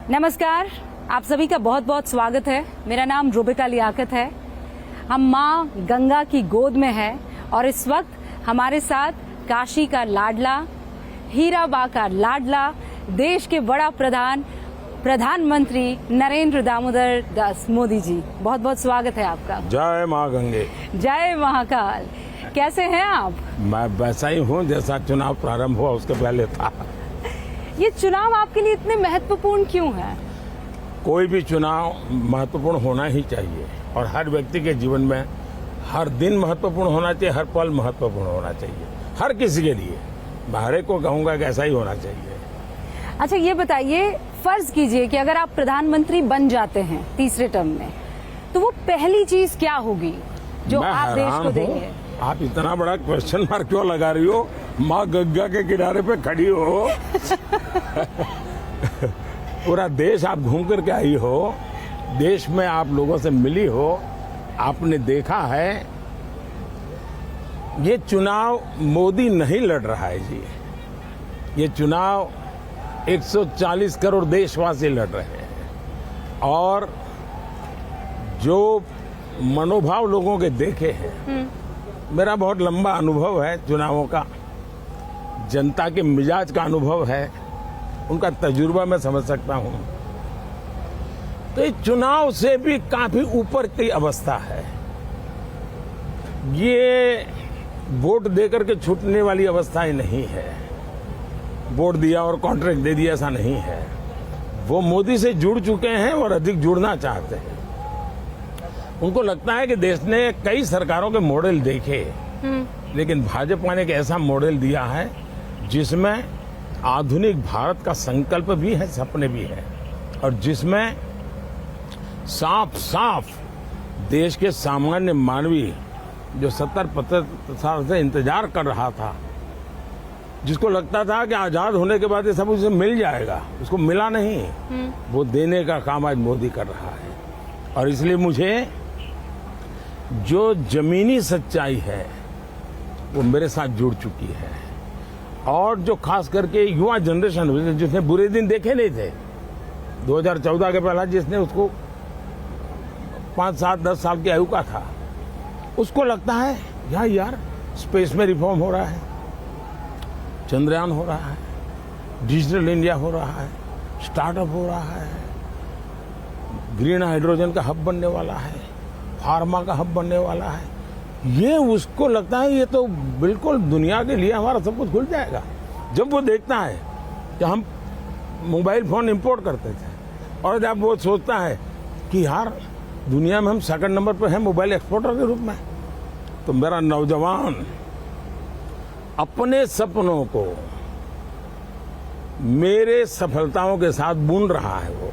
नमस्कार, आप सभी का बहुत बहुत स्वागत है। मेरा नाम रुबिका लियाकत है। हम माँ गंगा की गोद में हैं और इस वक्त हमारे साथ काशी का लाडला, हीराबा का लाडला, देश के बड़ा प्रधानमंत्री नरेंद्र दामोदर दास मोदी जी। बहुत बहुत स्वागत है आपका। जय माँ गंगे, जय महाकाल। कैसे हैं आप? मैं वैसा ही हूँ जैसा चुनाव प्रारंभ हुआ उसके पहले था। ये चुनाव आपके लिए इतने महत्वपूर्ण क्यों है? कोई भी चुनाव महत्वपूर्ण होना ही चाहिए और हर व्यक्ति के जीवन में हर दिन महत्वपूर्ण होना चाहिए, हर पल महत्वपूर्ण होना चाहिए, हर किसी के लिए। मैं हर एक को कहूँगा कि ऐसा ही होना चाहिए। अच्छा, ये बताइए, फर्ज कीजिए कि अगर आप प्रधानमंत्री बन जाते हैं तीसरे टर्म में, तो वो पहली चीज क्या होगी जो आप देश को देंगे? आप इतना बड़ा क्वेश्चन मार्क क्यों लगा रही हो? माँ गंगा के किनारे पे खड़ी हो पूरा देश आप घूम करके आई हो, देश में आप लोगों से मिली हो, आपने देखा है ये चुनाव मोदी नहीं लड़ रहा है जी। ये चुनाव 140 करोड़ देशवासी लड़ रहे हैं और जो मनोभाव लोगों के देखे हैं, मेरा बहुत लंबा अनुभव है चुनावों का, जनता के मिजाज का अनुभव है, उनका तजुर्बा मैं समझ सकता हूं। तो इस चुनाव से भी काफी ऊपर की अवस्था है। ये वोट देकर के छूटने वाली अवस्था ही नहीं है। वोट दिया और कॉन्ट्रैक्ट दे दिया, ऐसा नहीं है। वो मोदी से जुड़ चुके हैं और अधिक जुड़ना चाहते हैं। उनको लगता है कि देश ने कई सरकारों के मॉडल देखे, लेकिन भाजपा ने एक ऐसा मॉडल दिया है जिसमें आधुनिक भारत का संकल्प भी है, सपने भी है, और जिसमें साफ साफ देश के सामान्य मानवी जो 70-75 साल से इंतजार कर रहा था, जिसको लगता था कि आजाद होने के बाद ये सब उसे मिल जाएगा, उसको मिला नहीं। वो देने का काम आज मोदी कर रहा है। और इसलिए मुझे जो जमीनी सच्चाई है वो मेरे साथ जुड़ चुकी है। और जो खास करके युवा जनरेशन जिसने बुरे दिन देखे नहीं थे, 2014 के पहला जिसने उसको 5, 7, 10 साल की आयु का था, उसको लगता है यार स्पेस में रिफॉर्म हो रहा है, चंद्रयान हो रहा है, डिजिटल इंडिया हो रहा है, स्टार्टअप हो रहा है, ग्रीन हाइड्रोजन का हब बनने वाला है, फार्मा का हब बनने वाला है। ये उसको लगता है ये तो बिल्कुल दुनिया के लिए हमारा सब कुछ खुल जाएगा। जब वो देखता है कि हम मोबाइल फोन इंपोर्ट करते थे और जब वो सोचता है कि यार दुनिया में हम सेकंड नंबर पर हैं मोबाइल एक्सपोर्टर के रूप में, तो मेरा नौजवान अपने सपनों को मेरे सफलताओं के साथ बुन रहा है वो,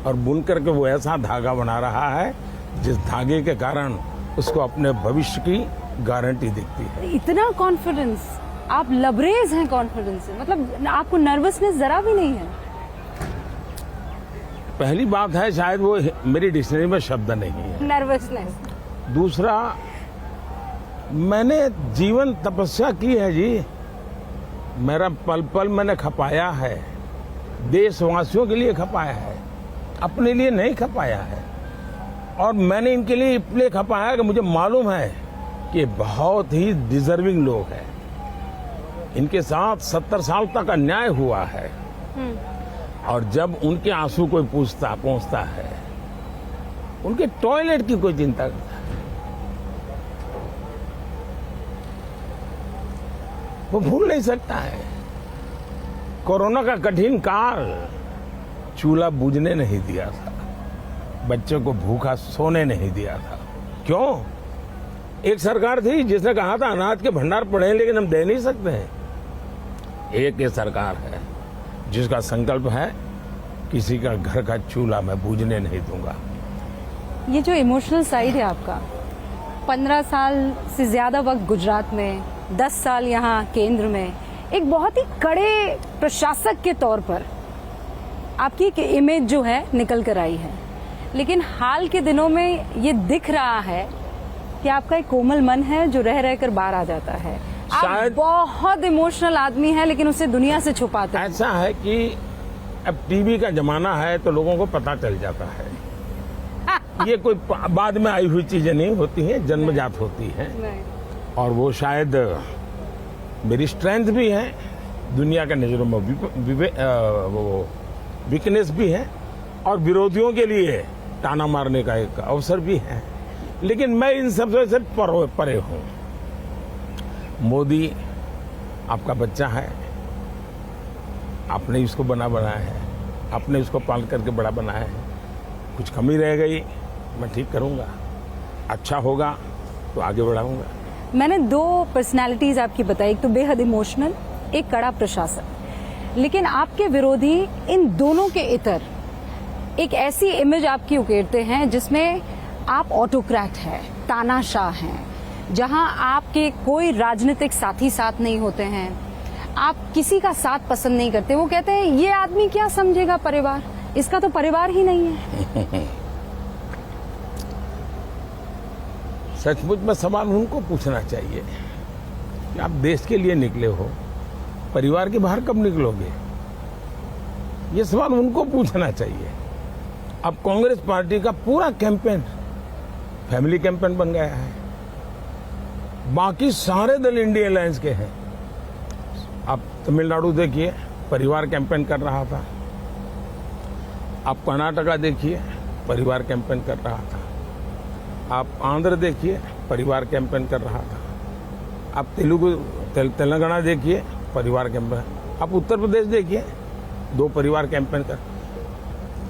और बुन करके वो ऐसा धागा बना रहा है जिस धागे के कारण उसको अपने भविष्य की गारंटी दिखती है। इतना कॉन्फिडेंस, आप लबरेज हैं कॉन्फिडेंस से, मतलब आपको नर्वसनेस जरा भी नहीं है? पहली बात है शायद वो मेरी डिक्शनरी में शब्द नहीं है, नर्वसनेस। दूसरा, मैंने जीवन तपस्या की है जी। मेरा पल पल मैंने खपाया है, देशवासियों के लिए खपाया है, अपने लिए नहीं खपाया है। और मैंने इनके लिए इसलिए खपाया कि मुझे मालूम है कि बहुत ही डिजर्विंग लोग हैं। इनके साथ 70 साल तक अन्याय हुआ है, और जब उनके आंसू कोई पहुंचता है, उनके टॉयलेट की कोई चिंता करता है, वो भूल नहीं सकता है। कोरोना का कठिन काल, चूल्हा बुझने नहीं दिया था, बच्चों को भूखा सोने नहीं दिया था। क्यों? एक सरकार थी जिसने कहा था अनाज के भंडार पड़े हैं लेकिन हम दे नहीं सकते हैं। एक ये सरकार है जिसका संकल्प है किसी का घर का चूल्हा मैं बुझने नहीं दूंगा। ये जो इमोशनल साइड है आपका, 15 साल से ज्यादा वक्त गुजरात में, 10 साल यहाँ केंद्र में, एक बहुत ही कड़े प्रशासक के तौर पर आपकी एक इमेज जो है निकल कर आई है, लेकिन हाल के दिनों में ये दिख रहा है कि आपका एक कोमल मन है जो रह रहकर बाहर आ जाता है। आप बहुत इमोशनल आदमी है लेकिन उसे दुनिया से छुपाते हैं। ऐसा है कि अब टीवी का जमाना है तो लोगों को पता चल जाता है। ये कोई बाद में आई हुई चीजें नहीं होती हैं, जन्मजात होती हैं। और वो शायद मेरी स्ट्रेंथ भी है, दुनिया के नजरों में वो वीकनेस भी है, और विरोधियों के लिए ताना मारने का एक अवसर भी है। लेकिन मैं इन सबसे से परे हूं। मोदी आपका बच्चा है, आपने इसको बनाया है, आपने इसको पाल करके बड़ा बनाया है। कुछ कमी रह गई मैं ठीक करूंगा, अच्छा होगा तो आगे बढ़ाऊंगा। मैंने दो पर्सनालिटीज आपकी बताई, एक तो बेहद इमोशनल, एक कड़ा प्रशासक। लेकिन आपके विरोधी इन दोनों के इतर एक ऐसी इमेज आपकी उकेरते हैं जिसमें आप ऑटोक्रेट हैं, तानाशाह हैं, जहां आपके कोई राजनीतिक साथी साथ नहीं होते हैं, आप किसी का साथ पसंद नहीं करते। वो कहते हैं ये आदमी क्या समझेगा परिवार, इसका तो परिवार ही नहीं है। सचमुच में सवाल उनको पूछना चाहिए कि आप देश के लिए निकले हो, परिवार के बाहर कब निकलोगे? ये सवाल उनको पूछना चाहिए। अब कांग्रेस पार्टी का पूरा कैंपेन फैमिली कैंपेन बन गया है। बाकी सारे दल इंडिया अलायंस के हैं। आप तमिलनाडु देखिए, परिवार कैंपेन कर रहा था। आप कर्नाटका देखिए, परिवार कैंपेन कर रहा था। आप आंध्र देखिए, परिवार कैंपेन कर रहा था। आप तेलंगाना देखिए, परिवार कैंपेन। आप उत्तर प्रदेश देखिए, 2 परिवार कैंपेन कर।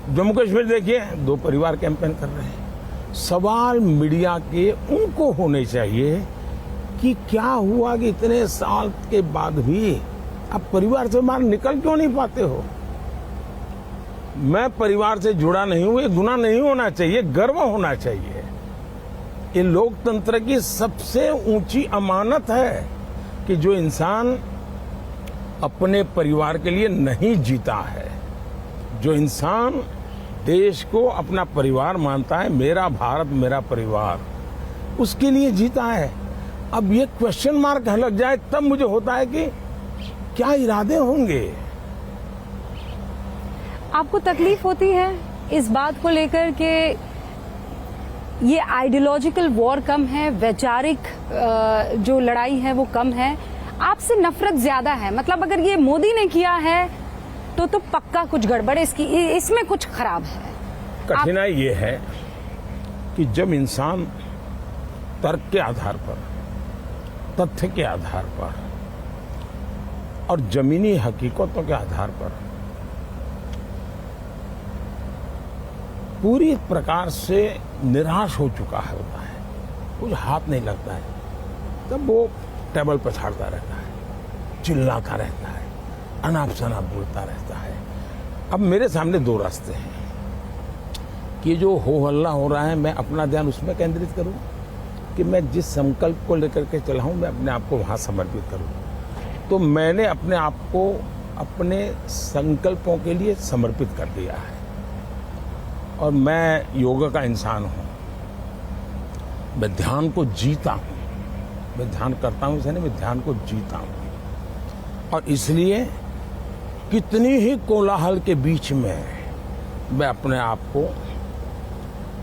जम्मू कश्मीर देखिए, 2 परिवार कैंपेन कर रहे हैं। सवाल मीडिया के उनको होने चाहिए कि क्या हुआ कि इतने साल के बाद भी आप परिवार से बाहर निकल क्यों नहीं पाते हो? मैं परिवार से जुड़ा नहीं हूं, ये गुनाह नहीं होना चाहिए, गर्व होना चाहिए। ये लोकतंत्र की सबसे ऊंची अमानत है कि जो इंसान अपने परिवार के लिए नहीं जीता है, जो इंसान देश को अपना परिवार मानता है, मेरा भारत मेरा परिवार, उसके लिए जीता है। अब ये क्वेश्चन मार्क लग जाए तब मुझे होता है कि क्या इरादे होंगे। आपको तकलीफ होती है इस बात को लेकर कि ये आइडियोलॉजिकल वॉर कम है, वैचारिक जो लड़ाई है वो कम है, आपसे नफरत ज्यादा है? मतलब अगर ये मोदी ने किया है तो पक्का कुछ गड़बड़ है, इसमें कुछ खराब है। कठिनाई ये है कि जब इंसान तर्क के आधार पर, तथ्य के आधार पर और जमीनी हकीकतों के आधार पर पूरी प्रकार से निराश हो चुका है होता है, कुछ हाथ नहीं लगता है, तब वो टेबल पर छाड़ता रहता है, चिल्लाता रहता है, अनाप शनाप बोलता रहता है। अब मेरे सामने 2 रास्ते हैं कि जो हो हल्ला हो रहा है मैं अपना ध्यान उसमें केंद्रित करूं, कि मैं जिस संकल्प को लेकर के चला हूं मैं अपने आप को वहां समर्पित करूं। तो मैंने अपने आप को अपने संकल्पों के लिए समर्पित कर दिया है। और मैं योगा का इंसान हूं, मैं ध्यान को जीता हूं, मैं ध्यान करता हूं इसे नहीं, मैं ध्यान को जीता हूं। और इसलिए कितनी ही कोलाहल के बीच में मैं अपने आप को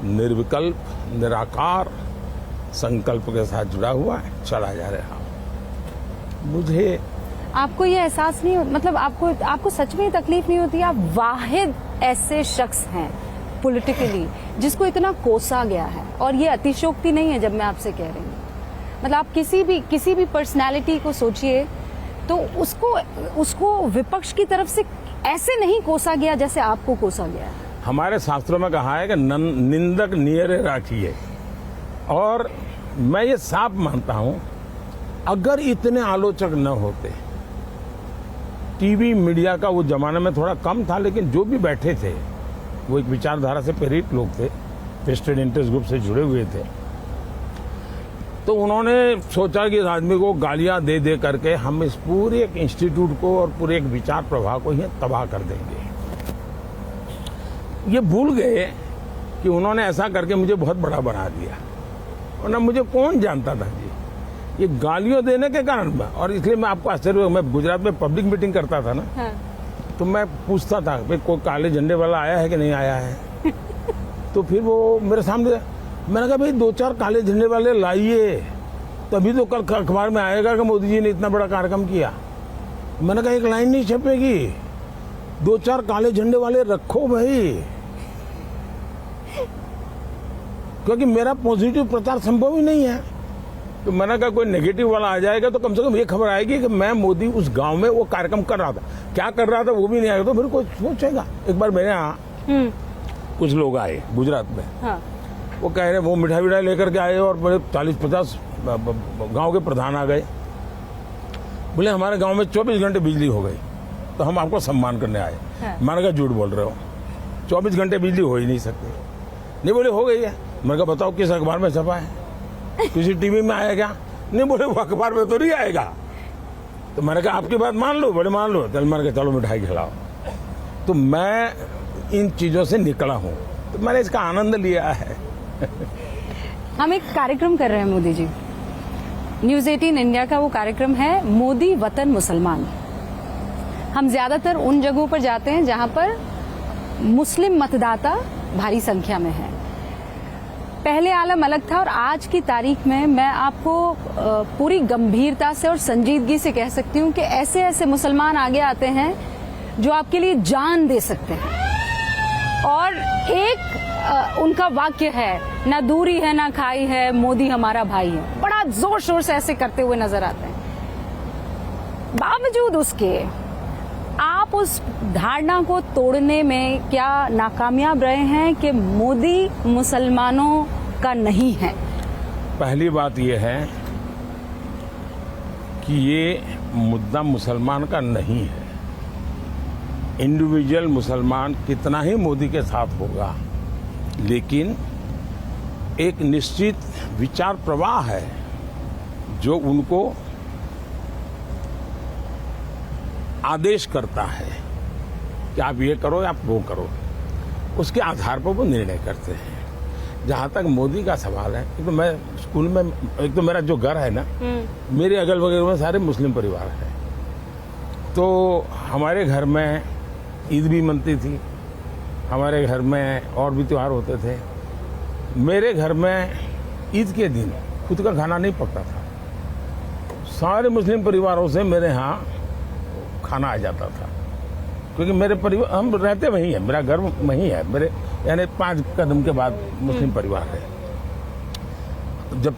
निर्विकल्प, निराकार संकल्प के साथ जुड़ा हुआ चला जा रहा हूं। मुझे आपको ये एहसास नहीं, मतलब आपको सच में तकलीफ नहीं होती? आप वाहिद ऐसे शख्स हैं पॉलिटिकली जिसको इतना कोसा गया है, और ये अतिशयोक्ति नहीं है जब मैं आपसे कह रही हूँ। मतलब आप किसी भी पर्सनालिटी को सोचिए तो उसको विपक्ष की तरफ से ऐसे नहीं कोसा गया जैसे आपको कोसा गया है। हमारे शास्त्रों में कहा है कि निंदक नियरे राखिए, और मैं ये साफ मानता हूं अगर इतने आलोचक न होते, टीवी मीडिया का वो जमाने में थोड़ा कम था, लेकिन जो भी बैठे थे वो एक विचारधारा से प्रेरित लोग थे, वेस्टेड इंटरेस्ट ग्रुप से जुड़े हुए थे, तो उन्होंने सोचा कि इस आदमी को गालियां दे दे करके हम इस पूरे एक इंस्टीट्यूट को और पूरे एक विचार प्रवाह को ही तबाह कर देंगे। ये भूल गए कि उन्होंने ऐसा करके मुझे बहुत बड़ा बना दिया, वरना मुझे कौन जानता था जी। ये गालियों देने के कारण, और इसलिए मैं आपको आश्चर्य, मैं गुजरात में पब्लिक मीटिंग करता था ना, हाँ। तो मैं पूछता था भाई कोई काले झंडे वाला आया है कि नहीं आया है। तो फिर वो मेरे सामने, मैंने कहा भाई 2-4 काले झंडे वाले लाइए, तभी तो कल अखबार में आएगा कि मोदी जी ने इतना बड़ा कार्यक्रम किया। मैंने कहा एक लाइन नहीं छपेगी, 2-4 काले झंडे वाले रखो भाई, क्योंकि मेरा पॉजिटिव प्रचार संभव ही नहीं है। तो मैंने कहा कोई नेगेटिव वाला आ जाएगा तो कम से कम ये खबर आएगी कि मैं मोदी उस गांव में वो कार्यक्रम कर रहा था, क्या कर रहा था वो भी नहीं आएगा, तो फिर कोई सोचेगा। एक बार मेरे यहाँ कुछ लोग आए गुजरात में, हाँ। वो कह रहे वो मिठाई विठाई लेकर के आए और बड़े 40-50 गांव के प्रधान आ गए, बोले हमारे गांव में 24 घंटे बिजली हो गई तो हम आपको सम्मान करने आए। हाँ। मैंने कहा झूठ बोल रहे हो, 24 घंटे बिजली हो ही नहीं सकती। नहीं, बोले हो गई है। मैंने कहा बताओ किस अखबार में छपा है, किसी टीवी में आया क्या? नहीं, बोले वो अखबार में तो नहीं आएगा। तो मैंने कहा आपकी बात मान लो, बड़े मान लो। चल, मैंने कहा चलो मिठाई खिलाओ। तो मैं इन चीजों से निकला हूं, तो मैंने इसका आनंद लिया है। हम एक कार्यक्रम कर रहे हैं मोदी जी, न्यूज 18 इंडिया का वो कार्यक्रम है मोदी वतन मुसलमान। हम ज्यादातर उन जगहों पर जाते हैं जहां पर मुस्लिम मतदाता भारी संख्या में है। पहले आलम अलग था और आज की तारीख में मैं आपको पूरी गंभीरता से और संजीदगी से कह सकती हूं कि ऐसे ऐसे मुसलमान आगे आते हैं जो आपके लिए जान दे सकते हैं। और एक उनका वाक्य है, ना दूरी है ना खाई है, मोदी हमारा भाई है, बड़ा जोर शोर से ऐसे करते हुए नजर आते हैं। बावजूद उसके आप उस धारणा को तोड़ने में क्या नाकामयाब रहे हैं कि मोदी मुसलमानों का नहीं है? पहली बात यह है कि ये मुद्दा मुसलमान का नहीं है। इंडिविजुअल मुसलमान कितना ही मोदी के साथ होगा, लेकिन एक निश्चित विचार प्रवाह है जो उनको आदेश करता है कि आप ये करो या आप वो करो, उसके आधार पर वो निर्णय करते हैं। जहाँ तक मोदी का सवाल है, एक तो मैं स्कूल में, एक तो मेरा जो घर है ना, मेरे अगल बगल में सारे मुस्लिम परिवार है, तो हमारे घर में ईद भी मनती थी, हमारे घर में और भी त्यौहार होते थे। मेरे घर में ईद के दिन खुद का खाना नहीं पकता था, सारे मुस्लिम परिवारों से मेरे यहाँ खाना आ जाता था, क्योंकि मेरे परिवार, हम रहते वहीं है, मेरा घर वहीं है, मेरे यानी 5 कदम के बाद मुस्लिम परिवार है। जब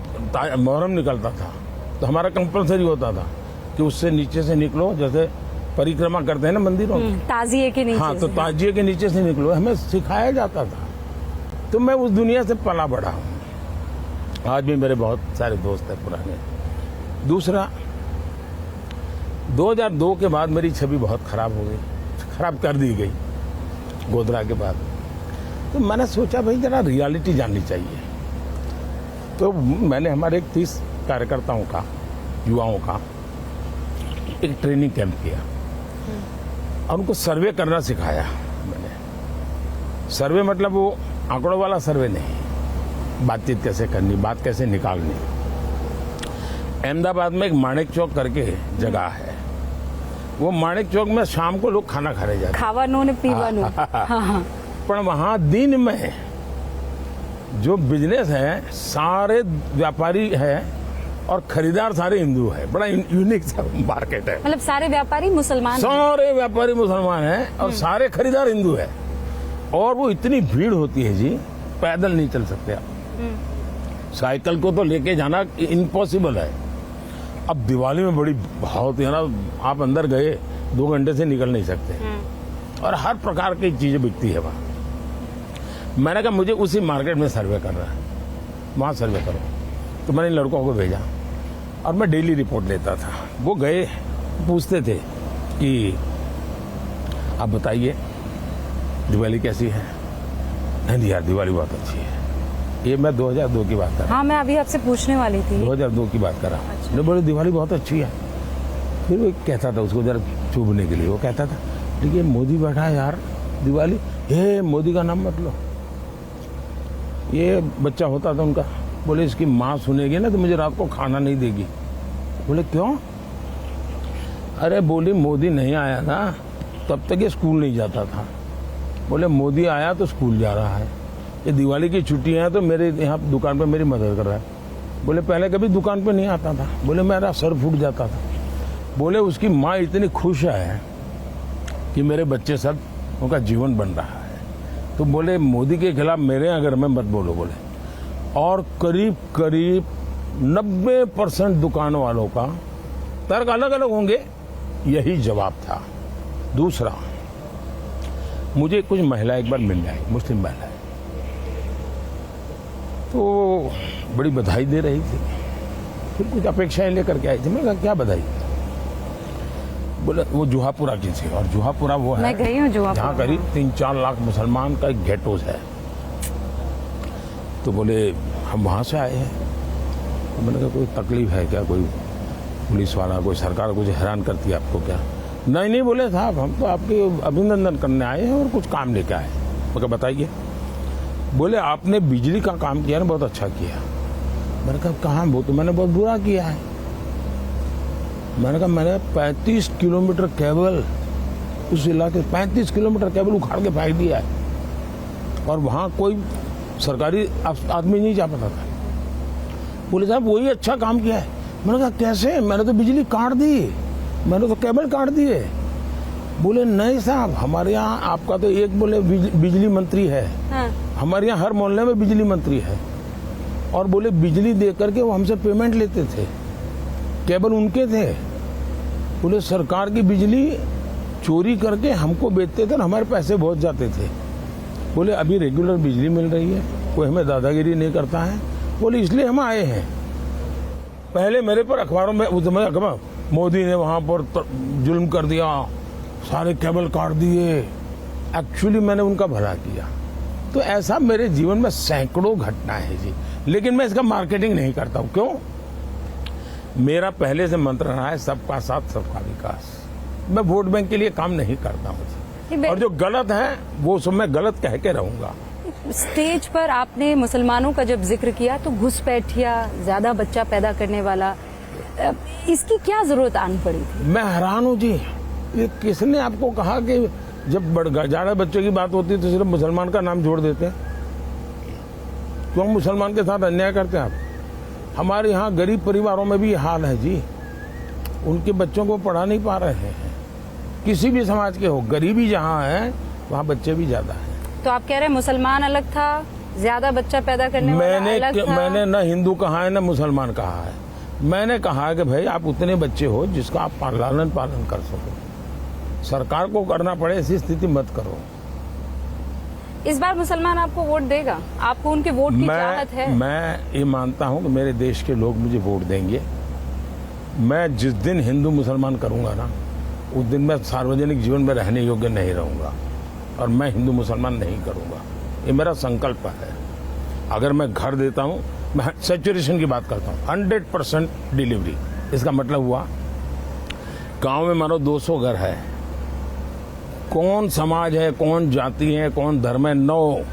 मुहर्रम निकलता था तो हमारा कंपलसरी होता था कि उससे नीचे से निकलो, जैसे परिक्रमा करते हैं ना मंदिरों में, ताजिए के नीचे। हाँ, तो ताजिए के नीचे से निकलो, हमें सिखाया जाता था। तो मैं उस दुनिया से पला बढ़ा हूँ। आज भी मेरे बहुत सारे दोस्त हैं पुराने। दूसरा, 2002 के बाद मेरी छवि बहुत खराब हो गई, खराब कर दी गई गोधरा के बाद। तो मैंने सोचा भाई जरा रियलिटी जाननी चाहिए। तो मैंने हमारे 30 कार्यकर्ताओं का, युवाओं का एक ट्रेनिंग कैंप किया और उनको सर्वे करना सिखाया मैंने। सर्वे मतलब वो आंकड़ों वाला सर्वे नहीं, बातचीत कैसे करनी, बात कैसे निकालनी। अहमदाबाद में एक माणिक चौक करके जगह है, वो माणिक चौक में शाम को लोग खाना खाने जाते, खावानो ने पीवानो। हाँ। पर वहां दिन में जो बिजनेस है, सारे व्यापारी है और खरीदार सारे हिंदू है। बड़ा यूनिक सा मार्केट है, मतलब सारे व्यापारी मुसलमान, सारे व्यापारी मुसलमान हैं और सारे खरीदार हिंदू है। और वो इतनी भीड़ होती है जी, पैदल नहीं चल सकते आप, साइकिल को तो लेके जाना इम्पॉसिबल है। अब दिवाली में बड़ी बहुत है ना, आप अंदर गए 2 घंटे से निकल नहीं सकते और हर प्रकार की चीजें बिकती है वहाँ। मैंने कहा मुझे उसी मार्केट में सर्वे करना है, वहाँ सर्वे करो। तो मैंने इन लड़कों को भेजा और मैं डेली रिपोर्ट लेता था। वो गए, पूछते थे कि आप बताइए दिवाली कैसी है। नहीं यार, दिवाली बहुत अच्छी है। ये मैं 2002 की बात कर रहा हूँ। हाँ, मैं अभी आपसे पूछने वाली थी। 2002 की बात कर रहा हूँ। अच्छा। बोले दिवाली बहुत अच्छी है। फिर वो कहता था, उसको जरा चुभने के लिए वो कहता था, देखिए मोदी बैठा है यार, दिवाली, हे मोदी का नाम मत लो। ये बच्चा होता था उनका, बोले इसकी माँ सुनेगी ना तो मुझे रात को खाना नहीं देगी। बोले क्यों? अरे बोली मोदी नहीं आया ना तब तक ये स्कूल नहीं जाता था। बोले मोदी आया तो स्कूल जा रहा है, ये दिवाली की छुट्टियां हैं तो मेरे यहाँ दुकान पे मेरी मदद कर रहा है। बोले पहले कभी दुकान पे नहीं आता था। बोले मेरा सर फूट जाता था। बोले उसकी माँ इतनी खुश है कि मेरे बच्चे सब उनका जीवन बन रहा है। तो बोले मोदी के खिलाफ मेरे यहाँ घर में मत बोलो बोले। और करीब करीब 90% दुकान वालों का तर्क अलग अलग होंगे, यही जवाब था। दूसरा, मुझे कुछ महिला एक बार मिल आई, मुस्लिम महिला, तो बड़ी बधाई दे रही थी, फिर कुछ अपेक्षाएं लेकर के आई थी। मैंने कहा क्या बधाई? बोले वो जुहापुरा की थी, और जुहापुरा वो है, मैं गई हूँ जुहापुरा, जहाँ करीब 3-4 लाख मुसलमान का एक गेटोज है। तो बोले हम वहाँ से आए हैं। तो मैंने कहा कोई तकलीफ है क्या, कोई पुलिस वाला, कोई सरकार कुछ हैरान करती है आपको क्या? नहीं नहीं बोले साहब, हम तो आपके अभिनंदन करने आए हैं और कुछ काम लेके आए। मैं कहा बताइए। बोले आपने बिजली का काम किया ना, बहुत अच्छा किया। मैंने कहा कहाँ? वो तो मैंने बहुत बुरा किया है। मैंने कहा मैंने 35 किलोमीटर केबल, उस इलाके 35 किलोमीटर केबल उखाड़ के फेंक दिया है, और वहाँ कोई सरकारी आदमी नहीं जा पाता था। बोले साहब वही अच्छा काम किया है। मैंने कहा कैसे? मैंने तो बिजली काट दी, मैंने तो केबल काट दिए। बोले नहीं साहब, हमारे यहाँ आपका तो एक बोले बिजली मंत्री है, हाँ। हमारे यहाँ हर मोहल्ले में बिजली मंत्री है, और बोले बिजली दे करके वो हमसे पेमेंट लेते थे, केबल उनके थे। बोले सरकार की बिजली चोरी करके हमको बेचते थे और हमारे पैसे बहुत जाते थे। बोले अभी रेगुलर बिजली मिल रही है, कोई हमें दादागिरी नहीं करता है। बोले इसलिए हम आए हैं। पहले मेरे पर अखबारों में अखबार मोदी ने वहां पर जुल्म कर दिया, सारे केबल काट दिए। एक्चुअली मैंने उनका भला किया। तो ऐसा मेरे जीवन में सैकड़ों घटना है जी, लेकिन मैं इसका मार्केटिंग नहीं करता हूँ। क्यों? मेरा पहले से मंत्र रहा है सबका साथ सबका विकास। मैं वोट बैंक के लिए काम नहीं करता हूँ, और जो गलत है वो सब मैं गलत कह के रहूंगा। स्टेज पर आपने मुसलमानों का जब जिक्र किया तो घुसपैठिया, ज्यादा बच्चा पैदा करने वाला, इसकी क्या जरूरत आन पड़ी थी? मैं हैरान हूँ जी, ये किसने आपको कहा कि जब ज्यादा बच्चों की बात होती है तो सिर्फ मुसलमान का नाम जोड़ देते हैं? क्यों मुसलमान के साथ अन्याय करते हैं आप? हमारे यहाँ गरीब परिवारों में भी हाल है जी, उनके बच्चों को पढ़ा नहीं पा रहे हैं। किसी भी समाज के हो, गरीबी जहाँ है वहाँ बच्चे भी ज्यादा हैं। तो आप कह रहे हैं मुसलमान अलग था, ज्यादा बच्चा पैदा करने वाला अलग था? मैंने न हिंदू कहा है न मुसलमान कहा है। मैंने कहा कि भाई आप उतने बच्चे हो जिसका आप लालन पालन कर सको, सरकार को करना पड़े ऐसी स्थिति मत करो। इस बार मुसलमान आपको वोट देगा? आपको उनके वोट की चाहत है? मैं ये मानता हूँ कि मेरे देश के लोग मुझे वोट देंगे। मैं जिस दिन हिंदू मुसलमान करूंगा ना, उस दिन मैं सार्वजनिक जीवन में रहने योग्य नहीं रहूंगा, और मैं हिंदू मुसलमान नहीं करूंगा। ये मेरा संकल्प है। अगर मैं घर देता हूं, मैं सैचुरेशन की बात करता हूं, 100% डिलीवरी। इसका मतलब हुआ गांव में मानो 200 घर है, कौन समाज है, कौन जाति है, कौन धर्म है, 9,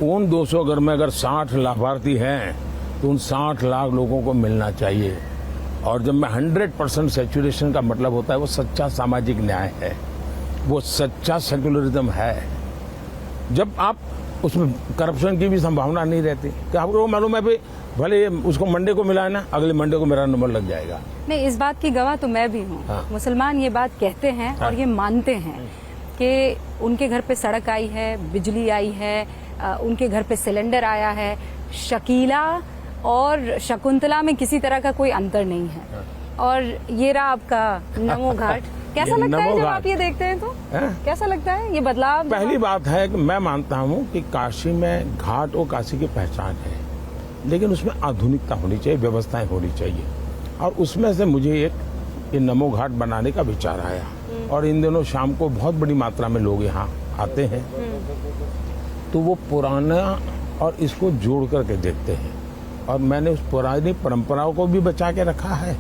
उन 200 घर में अगर 60 लाभार्थी हैं तो उन 60 लाख लोगों को मिलना चाहिए। और जब मैं 100% सैचुरेशन का मतलब होता है वो सच्चा सामाजिक न्याय है, वो सच्चा सेकुलरिज्म है। जब आप उसमें करप्शन की भी संभावना नहीं रहती कि आपको मालूम है भाई भले उसको मंडे को मिला है ना, अगले मंडे को मेरा नंबर लग जाएगा। नहीं, इस बात की गवाह तो मैं भी हूँ। हाँ। मुसलमान ये बात कहते हैं और ये मानते हैं कि उनके घर पे सड़क आई है, बिजली आई है, उनके घर पे सिलेंडर आया है। शकीला और शकुंतला में किसी तरह का कोई अंतर नहीं है। और ये रहा आपका नमो घाट। कैसा लगता है जब आप ये देखते हैं तो? कैसा लगता है ये बदलाव? पहली बात है कि मैं मानता हूँ कि काशी में घाट और काशी की पहचान है, लेकिन उसमें आधुनिकता होनी चाहिए, व्यवस्थाएं होनी चाहिए। और उसमें से मुझे एक ये नमो घाट बनाने का विचार आया, और इन दिनों शाम को बहुत बड़ी मात्रा में लोग यहाँ आते हैं, तो वो पुराना और इसको जोड़ करके देखते हैं। और मैंने उस पुरानी परंपराओं को भी बचा के रखा है,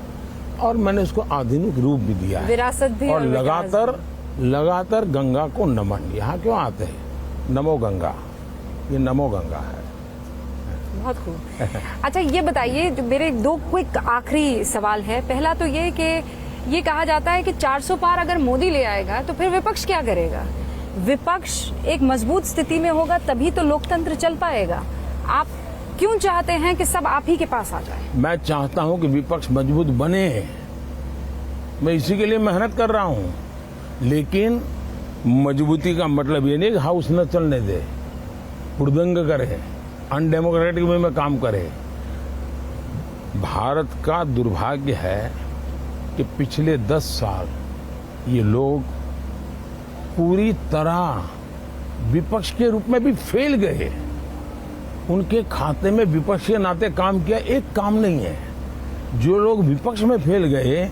और मैंने उसको आधुनिक रूप भी दिया है, विरासत भी। और लगातार गंगा को नमन। यहाँ क्यों आते हैं? नमो गंगा, ये नमो गंगा है। बहुत खूब। अच्छा ये बताइए, जो मेरे 2 क्विक आखिरी सवाल है। पहला तो ये कि ये कहा जाता है कि 400 पार अगर मोदी ले आएगा तो फिर विपक्ष क्या करेगा? विपक्ष एक मजबूत स्थिति में होगा तभी तो लोकतंत्र चल पाएगा। आप क्यों चाहते हैं कि सब आप ही के पास आ जाए? मैं चाहता हूं कि विपक्ष मजबूत बने, मैं इसी के लिए मेहनत कर रहा हूं। लेकिन मजबूती का मतलब ये नहीं कि हाउस न चलने दे, हुड़दंग करे, अनडेमोक्रेटिक वे में काम करे। भारत का दुर्भाग्य है कि पिछले 10 साल ये लोग पूरी तरह विपक्ष के रूप में भी फेल गए। उनके खाते में विपक्ष के नाते काम किया एक काम नहीं है। जो लोग विपक्ष में फेल गए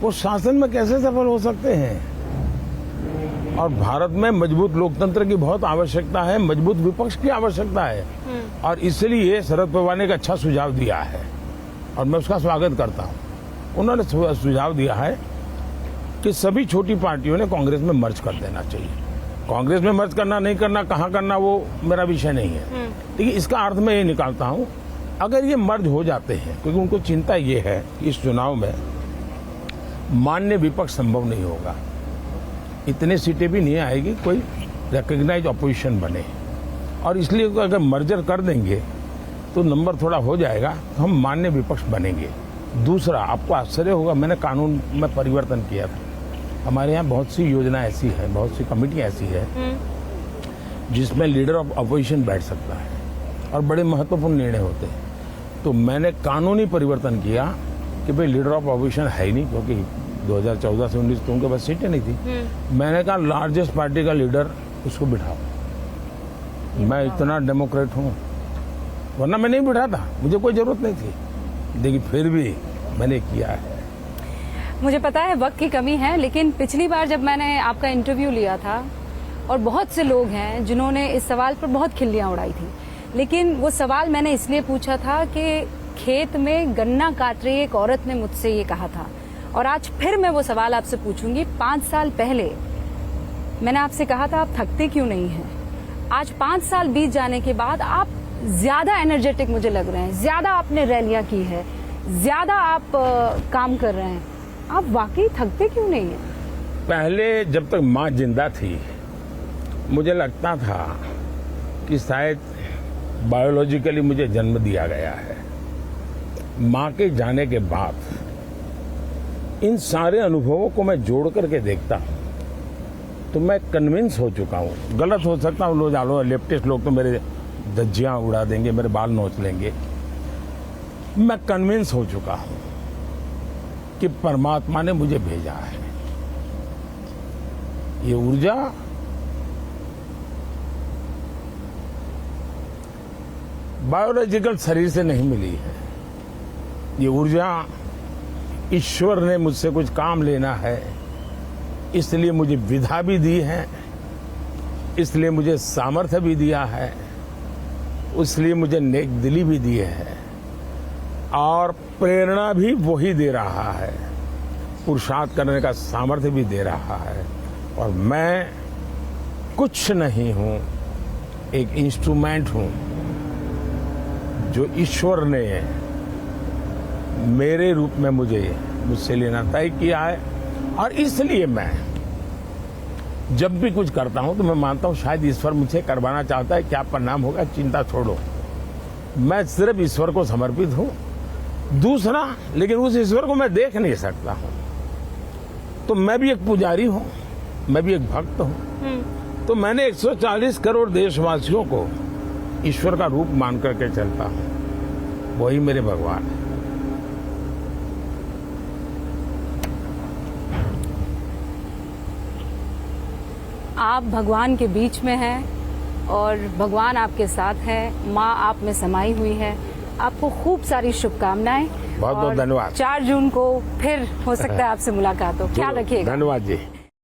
वो शासन में कैसे सफल हो सकते हैं? और भारत में मजबूत लोकतंत्र की बहुत आवश्यकता है, मजबूत विपक्ष की आवश्यकता है। और इसलिए शरद पवार ने एक अच्छा सुझाव दिया है और मैं उसका स्वागत करता हूं। उन्होंने सुझाव दिया है कि सभी छोटी पार्टियों ने कांग्रेस में मर्ज कर देना चाहिए। कांग्रेस में मर्ज करना नहीं करना, कहां करना, वो मेरा विषय नहीं है। लेकिन इसका अर्थ मैं ये निकालता हूं, अगर ये मर्ज हो जाते हैं, क्योंकि उनको चिंता ये है कि इस चुनाव में मान्य विपक्ष संभव नहीं होगा, इतने सीटें भी नहीं आएगी कोई रिकग्नाइज अपोजिशन बने। और इसलिए अगर मर्जर कर देंगे तो नंबर थोड़ा हो जाएगा, तो हम मान्य विपक्ष बनेंगे। दूसरा, आपको आश्चर्य होगा, मैंने कानून में परिवर्तन किया था। हमारे यहाँ बहुत सी योजना ऐसी है, बहुत सी कमेटियाँ ऐसी है जिसमें लीडर ऑफ अपोजिशन बैठ सकता है और बड़े महत्वपूर्ण निर्णय होते हैं। तो मैंने कानूनी परिवर्तन किया कि भाई लीडर ऑफ अपोजिशन है ही नहीं, क्योंकि 2014 से 19 तो उनके पास सीटें नहीं थी। मैंने कहा लार्जेस्ट पार्टी का लीडर उसको बिठाओ। मैं इतना डेमोक्रेट हूँ, वरना मैं नहीं बिठाता, मुझे कोई जरूरत नहीं थी, लेकिन फिर भी मैंने किया है। मुझे पता है वक्त की कमी है, लेकिन पिछली बार जब मैंने आपका इंटरव्यू लिया था और बहुत से लोग हैं जिन्होंने इस सवाल पर बहुत खिल्लियां उड़ाई थी, लेकिन वो सवाल मैंने इसलिए पूछा था कि खेत में गन्ना काट रही एक औरत ने मुझसे ये कहा था। और आज फिर मैं वो सवाल आपसे पूछूंगी। 5 साल पहले मैंने आपसे कहा था आप थकते क्यों नहीं हैं? आज 5 साल बीत जाने के बाद आप ज्यादा एनर्जेटिक मुझे लग रहे हैं, ज्यादा आपने रैलियां की है, ज्यादा आप काम कर रहे हैं। आप वाकई थकते क्यों नहीं हैं? पहले जब तक माँ जिंदा थी मुझे लगता था कि शायद बायोलॉजिकली मुझे जन्म दिया गया है। माँ के जाने के बाद इन सारे अनुभवों को मैं जोड़ करके देखता हूँ तो मैं कन्विंस हो चुका हूँ। गलत हो सकता हूँ, लोग लेफ्टिस्ट लोग तो मेरे धज्जियां उड़ा देंगे, मेरे बाल नोच लेंगे। मैं कन्विंस हो चुका हूँ कि परमात्मा ने मुझे भेजा है। ये ऊर्जा बायोलॉजिकल शरीर से नहीं मिली है। ये ऊर्जा ईश्वर ने मुझसे कुछ काम लेना है, इसलिए मुझे विधा भी दी है, इसलिए मुझे सामर्थ्य भी दिया है, इसलिए मुझे नेक दिली भी दी है और प्रेरणा भी वही दे रहा है, पुरुषार्थ करने का सामर्थ्य भी दे रहा है। और मैं कुछ नहीं हूं, एक इंस्ट्रूमेंट हूं जो ईश्वर ने मेरे रूप में मुझसे लेना तय किया है। और इसलिए मैं जब भी कुछ करता हूं तो मैं मानता हूं शायद ईश्वर मुझे करवाना चाहता है, क्या परिणाम होगा चिंता छोड़ो, मैं सिर्फ ईश्वर को समर्पित हूं। दूसरा, लेकिन उस ईश्वर को मैं देख नहीं सकता हूं, तो मैं भी एक पुजारी हूं, मैं भी एक भक्त हूं। तो मैंने 140 करोड़ देशवासियों को ईश्वर का रूप मान करके चलता हूं, वही मेरे भगवान है। आप भगवान के बीच में हैं और भगवान आपके साथ है, माँ आप में समाई हुई है। आपको खूब सारी शुभकामनाएं। बहुत बहुत धन्यवाद। 4 जून को फिर हो सकता है आपसे मुलाकात हो। ख्याल रखिएगा। धन्यवाद जी।